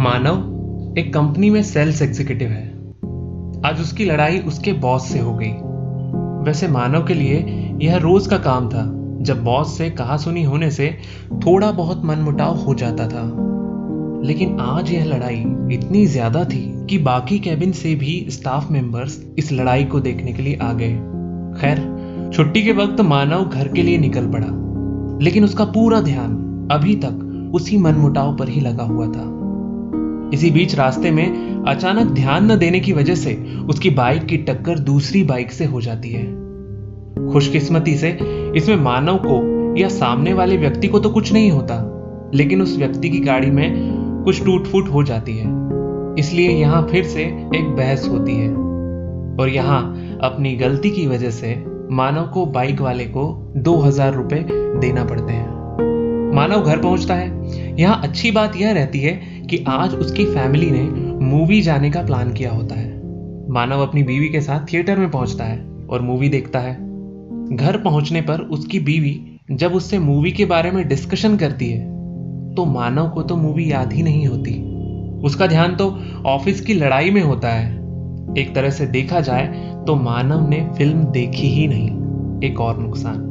मानव एक कंपनी में sales executive है। आज उसकी लड़ाई उसके बॉस से हो गई। वैसे मानव के लिए यह रोज का काम था, जब बॉस से कहासुनी होने से थोड़ा बहुत मनमुटाव हो जाता था। लेकिन आज यह लड़ाई इतनी ज्यादा थी कि बाकी कैबिन से भी स्टाफ मेंबर्स इस लड़ाई को देखने के लिए आ गए। खैर, छुट्टी के वक्त मानव घर के लिए निकल पड़ा, लेकिन उसका पूरा ध्यान अभी तक उसी मनमुटाव पर ही लगा हुआ था। इसी बीच रास्ते में अचानक ध्यान न देने की वजह से उसकी बाइक की टक्कर दूसरी बाइक से हो जाती है। खुशकिस्मती से इसमें मानव को या सामने वाले व्यक्ति को तो कुछ नहीं होता, लेकिन उस व्यक्ति की गाड़ी में कुछ टूट फूट हो जाती है। इसलिए यहाँ फिर से एक बहस होती है और यहाँ अपनी गलती की वजह से मानव को बाइक वाले को 2000 रुपए देना पड़ते हैं। मानव घर पहुंचता है। यहाँ अच्छी बात यह रहती है कि आज उसकी फैमिली ने मूवी जाने का प्लान किया होता है। मानव अपनी बीवी के साथ थिएटर में पहुंचता है और मूवी देखता है। घर पहुंचने पर उसकी बीवी जब उससे मूवी के बारे में डिस्कशन करती है तो मानव को तो मूवी याद ही नहीं होती। उसका ध्यान तो ऑफिस की लड़ाई में होता है। एक तरह से देखा जाए तो मानव ने फिल्म देखी ही नहीं। एक और नुकसान,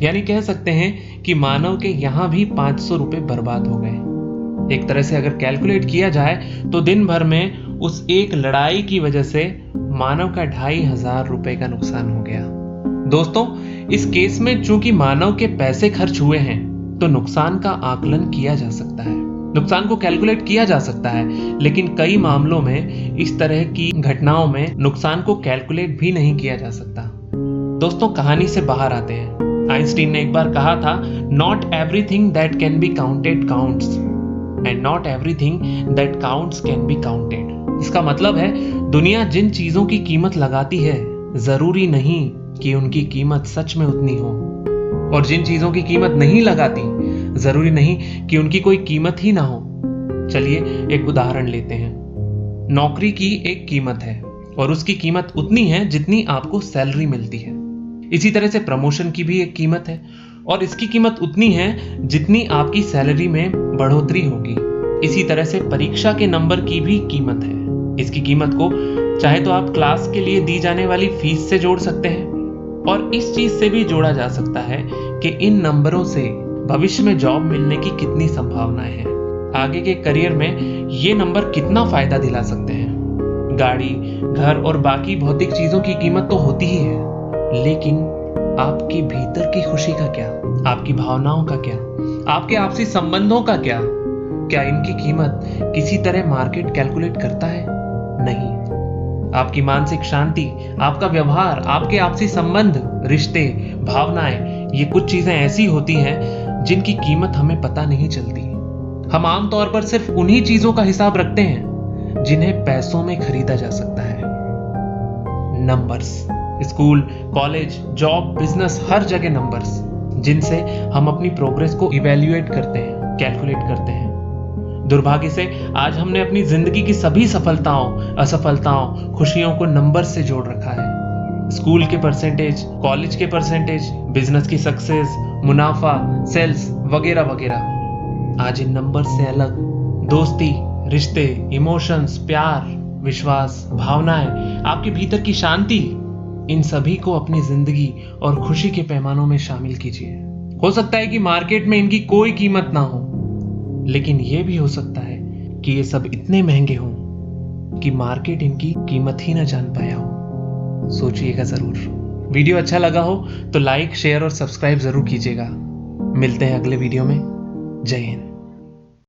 यानी कह सकते हैं कि मानव के यहां भी 500 रुपए बर्बाद हो गए। एक तरह से अगर कैलकुलेट किया जाए तो दिन भर में उस एक लड़ाई की वजह से मानव का 2500 रुपए का नुकसान हो गया। दोस्तों, इस केस में चूंकि मानव के पैसे खर्च हुए हैं तो नुकसान का आकलन किया जा सकता है, नुकसान को कैलकुलेट किया जा सकता है। लेकिन कई मामलों में इस तरह की घटनाओं में नुकसान को कैलकुलेट भी नहीं किया जा सकता। दोस्तों, कहानी से बाहर आते हैं। आइंस्टीन ने एक बार कहा था, not everything that can be counted counts and not everything that counts can be counted. इसका मतलब है, दुनिया जिन चीजों की कीमत लगाती है जरूरी नहीं कि उनकी कीमत सच में उतनी हो, और जिन चीजों की कीमत नहीं लगाती जरूरी नहीं कि उनकी कोई कीमत ही ना हो। चलिए एक उदाहरण लेते हैं। नौकरी की एक कीमत है और उसकी कीमत उतनी है जितनी आपको सैलरी मिलती है। इसी तरह से प्रमोशन की भी एक कीमत है और इसकी कीमत उतनी है जितनी आपकी सैलरी में बढ़ोतरी होगी। इसी तरह से परीक्षा के नंबर की भी कीमत है। इसकी कीमत को चाहे तो आप क्लास के लिए दी जाने वाली फीस से जोड़ सकते हैं, और इस चीज से भी जोड़ा जा सकता है कि इन नंबरों से भविष्य में जॉब मिलने की कितनी संभावनाएं हैं, आगे के करियर में ये नंबर कितना फायदा दिला सकते हैं। गाड़ी, घर और बाकी भौतिक चीजों की कीमत तो होती ही है, लेकिन आपके भीतर की खुशी का क्या, आपकी भावनाओं का क्या, आपके आपसी संबंधों का क्या? क्या इनकी कीमत किसी तरह मार्केट कैलकुलेट करता है? नहीं। आपकी मानसिक शांति, आपका व्यवहार, आपके आपसी संबंध, रिश्ते, भावनाएं, ये कुछ चीजें ऐसी होती हैं जिनकी कीमत हमें पता नहीं चलती। हम आमतौर पर सिर्फ उन्हीं चीजों का हिसाब रखते हैं जिन्हें पैसों में खरीदा जा सकता है। Numbers, school, college, job, business, हर जगह नंबर्स, जिनसे हम अपनी प्रोग्रेस को इवैल्यूएट करते हैं, कैलकुलेट करते हैं। दुर्भाग्य से आज हमने अपनी जिंदगी की सभी सफलताओं, असफलताओं, खुशियों को नंबर से जोड़ रखा है। स्कूल के परसेंटेज, कॉलेज के परसेंटेज, बिजनेस की सक्सेस, मुनाफा, सेल्स वगैरह वगैरह। आज इन नंबर से अलग दोस्ती, रिश्ते, इमोशंस, प्यार, विश्वास, भावनाएं, आपके भीतर की शांति, इन सभी को अपनी जिंदगी और खुशी के पैमानों में शामिल कीजिए। हो सकता है कि मार्केट में इनकी कोई कीमत ना हो, लेकिन यह भी हो सकता है कि ये सब इतने महंगे हों कि मार्केट इनकी कीमत ही ना जान पाया हो। सोचिएगा जरूर। वीडियो अच्छा लगा हो तो लाइक, शेयर और सब्सक्राइब जरूर कीजिएगा। मिलते हैं अगले वीडियो में। जय हिंद।